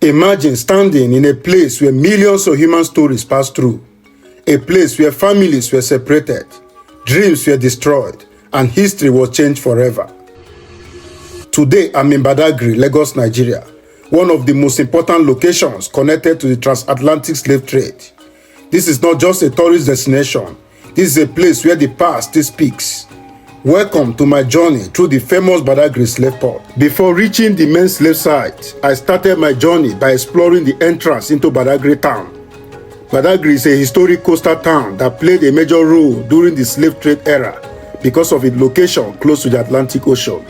Imagine standing in a place where millions of human stories passed through, a place where families were separated, dreams were destroyed, and history was changed forever. Today, I'm in Badagry, Lagos, Nigeria, one of the most important locations connected to the Transatlantic Slave Trade. This is not just a tourist destination. This is a place where the past still speaks. Welcome to my journey through the famous Badagry Slave Port. Before reaching the main slave site, I started my journey by exploring the entrance into Badagry town. Badagry is a historic coastal town that played a major role during the slave trade era because of its location close to the Atlantic Ocean.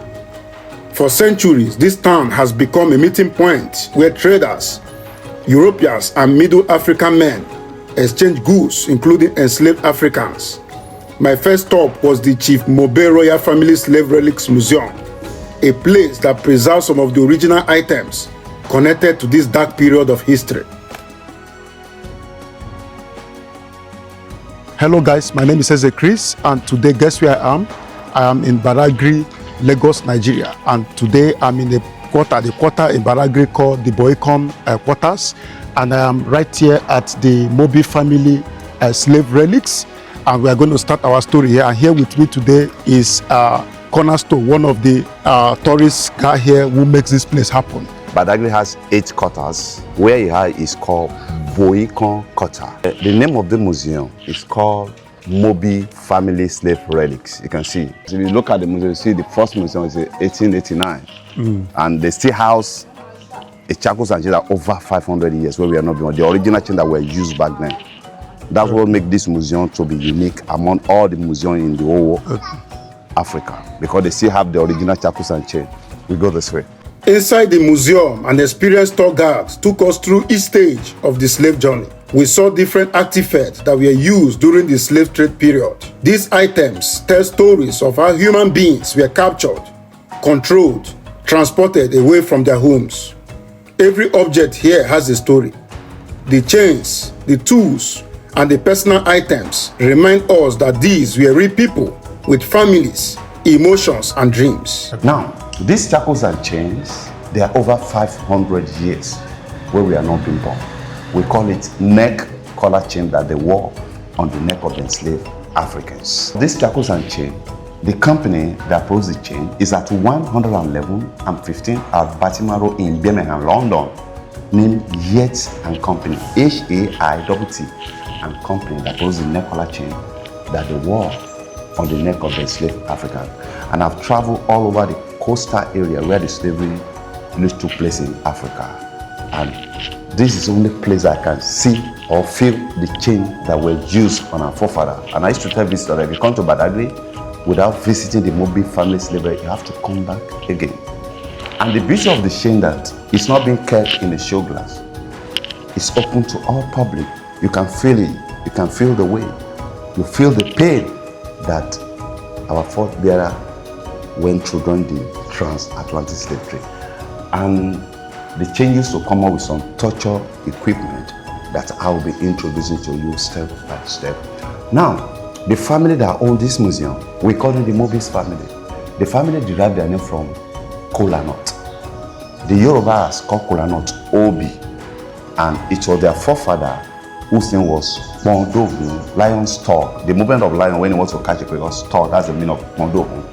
For centuries, this town has become a meeting point where traders, Europeans, and Middle African men exchange goods, including enslaved Africans. My first stop was the Chief Mobee Royal Family Slave Relics Museum, a place that preserves some of the original items connected to this dark period of history. Hello guys, my name is Chris, and today guess where I am? I am in Badagry, Lagos, Nigeria, and today I'm in the quarter in Badagry called the Boycom quarters, and I am right here at the Mobee family slave relics, and we are going to start our story here. And here with me today is Cornerstone, one of the tourist guy here who makes this place happen. Badagry has 8 quarters. Where you are is called Boycom quarter. The name of the museum is called Mobee Family Slave Relics. You can see. If you look at the museum, you see the first museum is 1889, and they still house a shackles and chains that over 500 years where we are not beyond the original chains that were used back then. That's what makes this museum to be unique among all the museums in the whole Africa, because they still have the original shackles and chains. We go this way. Inside the museum, an experienced tour guide took us through each stage of the slave journey. We saw different artifacts that were used during the slave trade period. These items tell stories of how human beings were captured, controlled, transported away from their homes. Every object here has a story. The chains, the tools, and the personal items remind us that these were real people with families, emotions, and dreams. Now, these shackles and chains, they are over 500 years where we are not being born. We call it neck collar chain that they wore on the neck of the enslaved Africans. These shackles and chain, the company that produces the chain is at 111 and 15 at Baltimore Road in Birmingham, London, named Yates and Company, H-A-I-T-T, and company that produces the neck collar chain that they wore on the neck of the enslaved African. And I've traveled all over the coastal area where the slavery used to place in Africa. And this is the only place I can see or feel the chain that were used on our forefather. And I used to tell visitors that if you come to Badagry without visiting the Mobee family slavery, you have to come back again. And the beauty of the chain that it's not being kept in a show glass. It's open to all public. You can feel it. You can feel the weight. You feel the pain that our forebearer went through during the Transatlantic Slave Trade. And the chain used to come up with some torture equipment that I will be introducing to you step by step. Now, the family that owns this museum, we call it the Mobee's family. The family derived their name from Kolanut. The Yorubas call Kolanut Obi, and it was their forefather whose name was Mondogun, lion's talk. The movement of lion when he wants to catch a prey, talk, that's the meaning of Mondogun.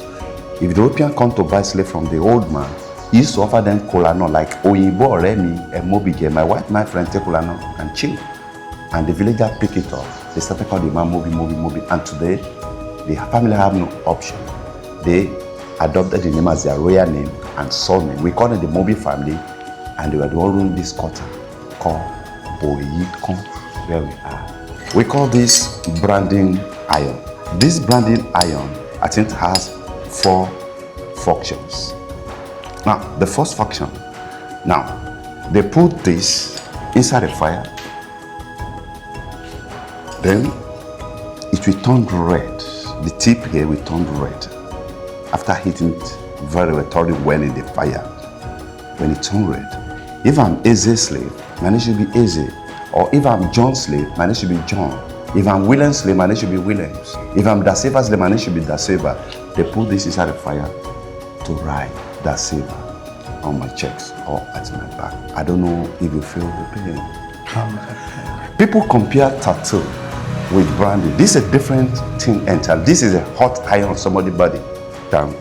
If the European come to buy slave from the old man, he used to offer them Kolano, like Oyibo Remi and Mobee. My white my friend take Kolano and chill. And the villager pick it up. They started calling the man Mobee. And today, the family have no option. They adopted the name as their royal name and surname. We call it the Mobee family, and they were the one ruling this quarter called Boycom, where we are. We call this branding iron. This branding iron, I think, has 4 functions. Now, the first function, now, they put this inside a fire, then it will turn red. The tip here will turn red. After heating it very well, thoroughly well in the fire, when it turns red, if I'm Eze slave, my name should be Eze. Or if I'm John slave, my name should be John. If I'm Williams slave, my name should be Williams. If I'm Daseva slave, my name should be Daseva. They put this inside the fire to write Daseva. on my chest or at my back. I don't know if you feel the pain. People compare tattoo with branding. This is a different thing entirely. This is a hot iron on somebody's body than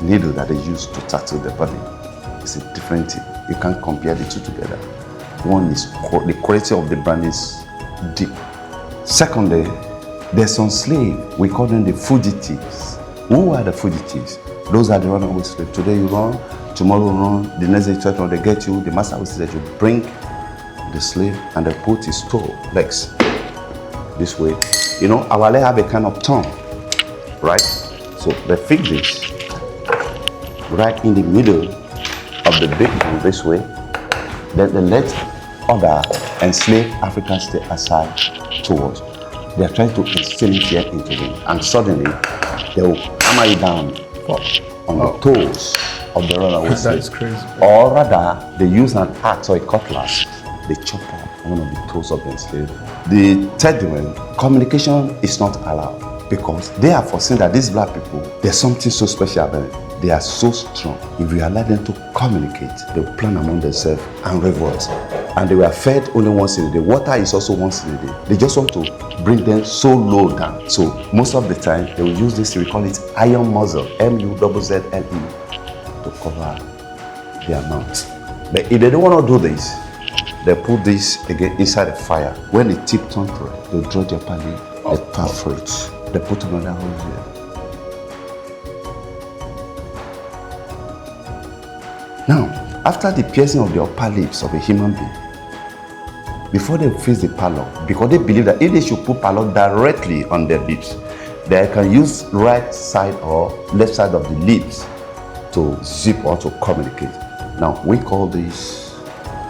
needle that they use to tattoo the body. It's a different thing. You can't compare the two together. One is the quality of the brand is deep. Secondly, there's some slave, we call them the fugitives. Who are the fugitives? Those are the runaway slaves. Today you run, tomorrow you run, the next day you try to run, they get you, the master will say that you bring the slave and they put his toe, legs, this way. You know, our leg have a kind of tongue, right? So they fix this right in the middle of the big bone this way. Then they let other enslaved Africans stay aside towards. They are trying to instill it here into them, and suddenly they will hammer it down on the toes of the runaway slave. That is crazy. Or rather, they use an axe or a cutlass. They chop off one of the toes of the enslaved. The third one, communication is not allowed because they are foreseeing that these black people, there's something so special about them. They are so strong. If you allow them to communicate, they will plan among themselves and revolt. And they were fed only once in a day. Water is also once in a day. They just want to bring them so low down. So most of the time, they will use this, we call it iron muzzle, M-U-Z-Z-L-E, to cover their mouth. But if they don't want to do this, they put this again inside the fire. When the tip turns red, they draw their pallet, they perforate. They put another hole here. Now, after the piercing of the upper lips of a human being, before they fix the padlock, because they believe that if they should put padlock directly on their lips, they can use right side or left side of the lips to zip or to communicate. Now, we call this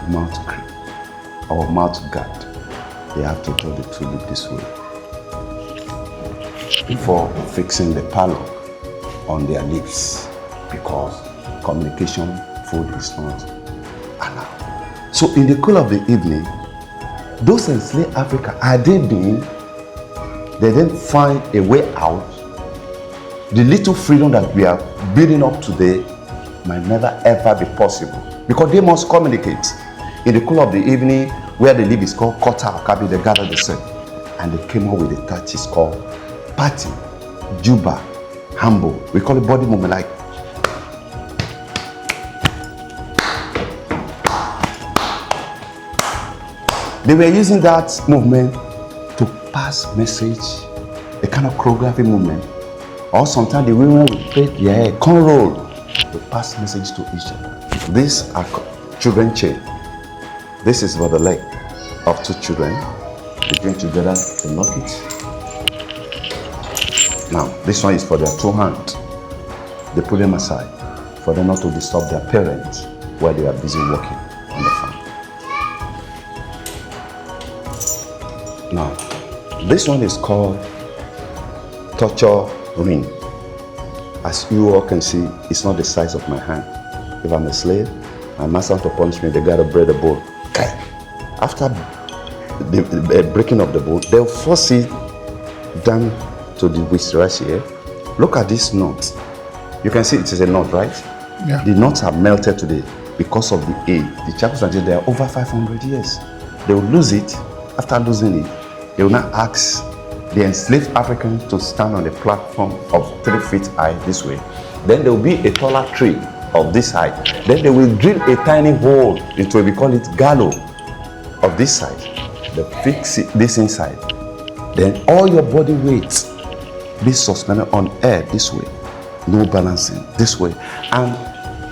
mouth grip or mouth guard. They have to draw the two lips this way before fixing the padlock on their lips, because communication, food is not allowed. So in the cool of the evening, those enslaved Africa, they didn't find a way out. The little freedom that we are building up today might never ever be possible because they must communicate. In the cool of the evening, where they live is called Kota or Kabi, they gather themselves. And they came up with a tactics called Party, Juba, Hambo. We call it body movement, like they were using that movement to pass message, a kind of choreography movement. Or sometimes the women will play their hair, corn roll, to pass message to each other. These are children chain. This is for the leg of two children. They join together to knock it. Now, this one is for their two hands. They put them aside for them not to disturb their parents while they are busy working on the farm. Now, this one is called torture ring. As you all can see, it's not the size of my hand. If I'm a slave, my master wants to punish me, they gotta break the bone. After the breaking of the bone, they'll force it down to the wrist right here. Look at this knot. You can see it is a knot, right? Yeah. The knots are melted today because of the age. The Czechoslovakia, they are over 500 years. They will lose it. After losing it, they will now ask the enslaved African to stand on a platform of 3 feet high this way. Then there will be a taller tree of this height. Then they will drill a tiny hole into, we call it gallows, of this side. They fix it, this inside. Then all your body weight be suspended on air this way. No balancing this way. And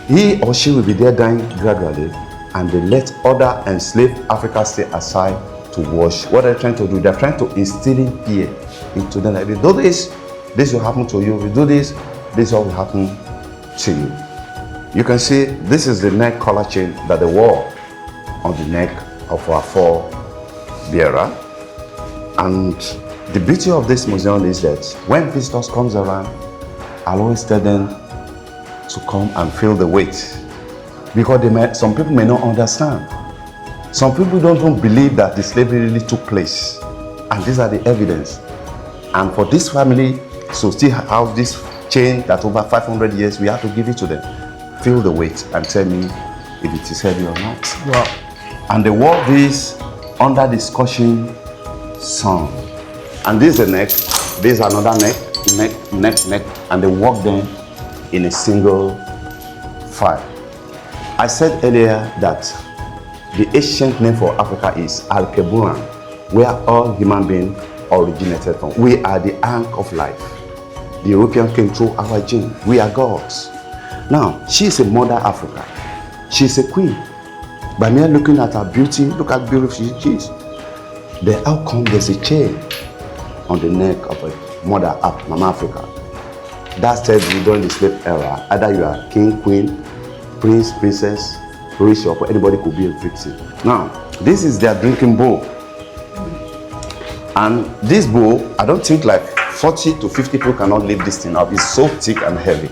he or she will be there dying gradually, and they let other enslaved Africans stay aside to wash. What they're trying to do, they're trying to instill in fear into them. If you do this, this will happen to you. If you do this, this all will happen to you. You can see this is the neck collar chain that they wore on the neck of our forebearer. And the beauty of this museum is that when visitors comes around, I'll always tell them to come and feel the weight, because some people may not understand. Some people don't even believe that the slavery really took place, and these are the evidence. And for this family to still have this chain that over 500 years, we have to give it to them. feel the weight and tell me if it is heavy or not. Wow. And they wore this under the scorching sun. And this is the neck, this is another neck, and they walk them in a single file. I said earlier that the ancient name for Africa is Al-Keburan, where all human beings originated from. We are the anchor of life. The European came through our gene. We are gods. Now, she is a mother Africa. She is a queen. By mere looking at her beauty, look how beautiful she is. The outcome, there's a chain on the neck of a mother, Mama Africa. That tells you during the slave era, either you are king, queen, prince, princess, rich, or anybody could be a victim. Now, this is their drinking bowl. And this bowl, I don't think like 40 to 50 people cannot lift this thing up. It's so thick and heavy.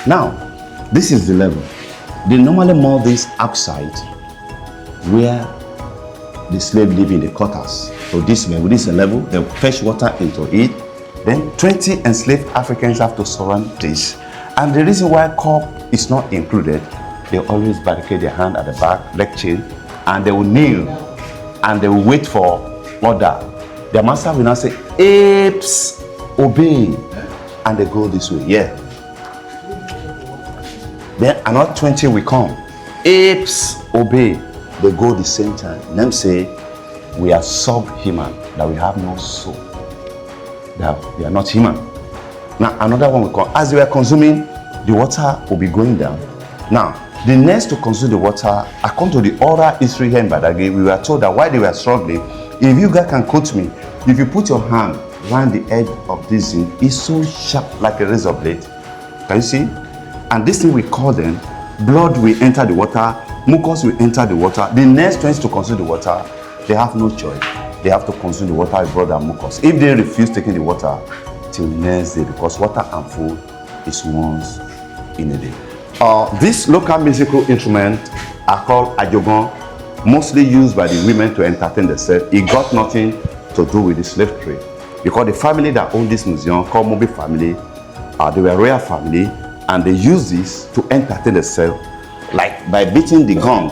Now, this is the level. They normally mold this outside where the slave live in the quarters. So this is a level, they fetch water into it. Then 20 enslaved Africans have to surround this. And the reason why cup is not included, they always barricade their hand at the back, leg chain, and they will kneel and they will wait for order. Their master will now say, apes, obey. And they go this way, yeah. Then another 20 will come. Apes, obey. They go the same time. Them say, we are subhuman, that we have no soul. That we are not human. Now another one will come. As they are consuming, the water will be going down. Now, the next to consume the water, according to the oral history here in Badagry, we were told that while they were struggling, if you guys can quote me, if you put your hand around the edge of this thing, it's so sharp like a razor blade. Can you see? And this thing we call them, blood will enter the water, mucus will enter the water. The next ones to consume the water, they have no choice. They have to consume the water with blood and mucus. If they refuse taking the water till next day, because water and food is once in a day. These local musical instruments are called ajogon, mostly used by the women to entertain themselves. It got nothing to do with the slave trade, because the family that owned this museum, called Mobee family, they were a royal family, and they used this to entertain themselves, like by beating the gong.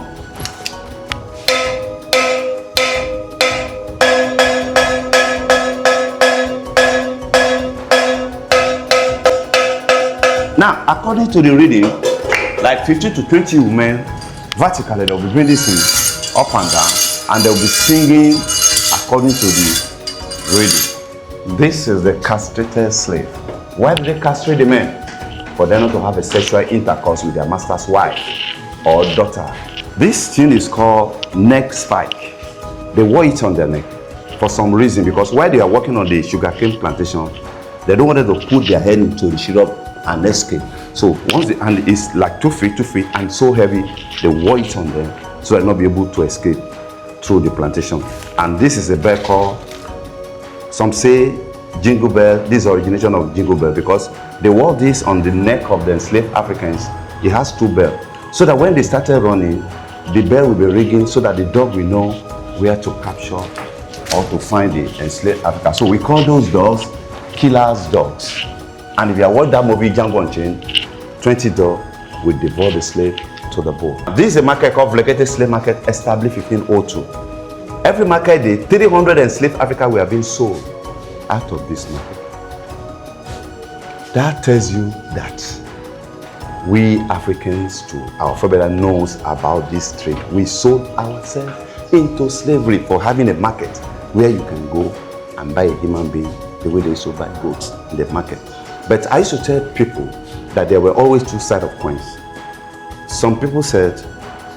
Now, according to the reading, like 15 to 20 women vertically, they'll be bringing this thing up and down, and they'll be singing according to the reading. This is the castrated slave. Why did they castrate the men? For them not to have a sexual intercourse with their master's wife or daughter. This thing is called neck spike. They wore it on their neck for some reason, because while they are working on the sugarcane plantation, they don't want them to put their head into the syrup and escape. So once the hand is like 2 feet and so heavy, they wore it on them so they'll not be able to escape through the plantation. And this is a bell called, some say jingle bell. This is the origination of jingle bell, because they wore this on the neck of the enslaved Africans. It has 2 bells, so that when they started running, the bell will be ringing so that the dog will know where to capture or to find the enslaved Africa. So we call those dogs killers dogs. And if you have watched that movie Django Unchained, 20 dogs will devour the slave to the bone. This is a market called Vlegated Slave Market, established 1502. Every market day, 300 enslaved Africa were being sold out of this market. That tells you that we Africans too, our forebears knows about this trade. We sold ourselves into slavery for having a market where you can go and buy a human being the way they used to buy goats in the market. But I used to tell people that there were always 2 sides of coins. Some people said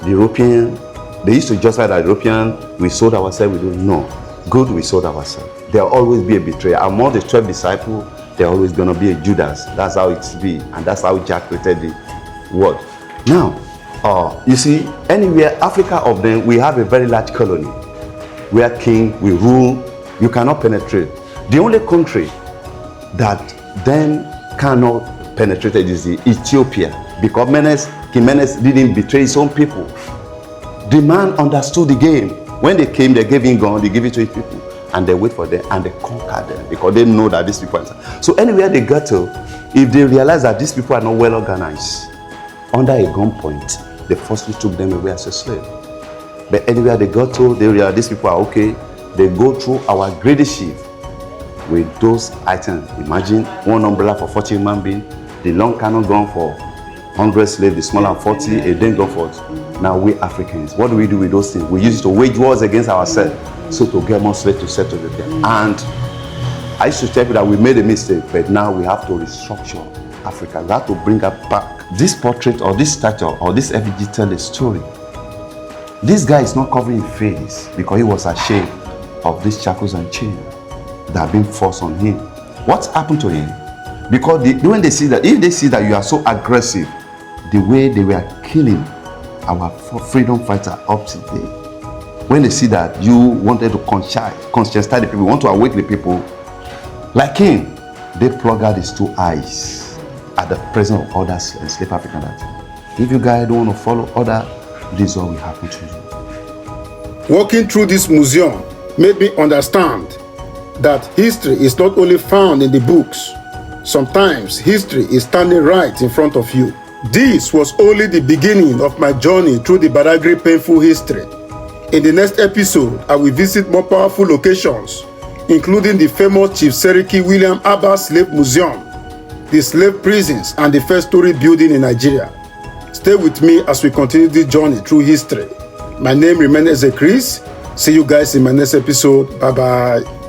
the European, they used to justify that European, we sold ourselves, we don't know. Good, we sold ourselves. There will always be a betrayer. Among the 12 disciples, there always going to be a Judas. That's how it's be, and that's how Jack created the world. Now, you see, anywhere Africa of them, we have a very large colony where king we rule. You cannot penetrate. The only country that then cannot penetrate it is Ethiopia, because King Menes didn't betray his own people. The man understood the game. When they came, they gave him gun, they gave it to his people, and they wait for them and they conquer them, because they know that these people are. So anywhere they go to, if they realize that these people are not well organized, under a gunpoint, they forcibly took them away as a slave. But anywhere they got to, they realized these people are okay. They go through our greedy ship with those items. Imagine one umbrella for 40 human beings, the long cannon gun for 100 slaves, the smaller 40, a then gun for. Now we Africans, what do we do with those things? We use it to wage wars against ourselves, so to get more slaves to settle with them. And I used to tell you that we made a mistake, but now we have to restructure Africa. We have to bring her back. This portrait or this statue or this effigy tell a story. This guy is not covering his face because he was ashamed of these shackles and chains that have been forced on him. What happened to him? Because when they see that, if they see that you are so aggressive, the way they were killing our freedom fighter up to today, when they see that you wanted to conscientize the people, want to awake the people, like him, they plug out his two eyes at the presence of others in slave African. If you guys don't want to follow order, this is what will happen to you. Walking through this museum made me understand that history is not only found in the books. Sometimes history is standing right in front of you. This was only the beginning of my journey through the Badagry painful history. In the next episode, I will visit more powerful locations, including the famous Chief Seriki William Abba Slave Museum, the slave prisons, and the first story building in Nigeria. Stay with me as we continue this journey through history. My name remains Chris. See you guys in my next episode. Bye-bye.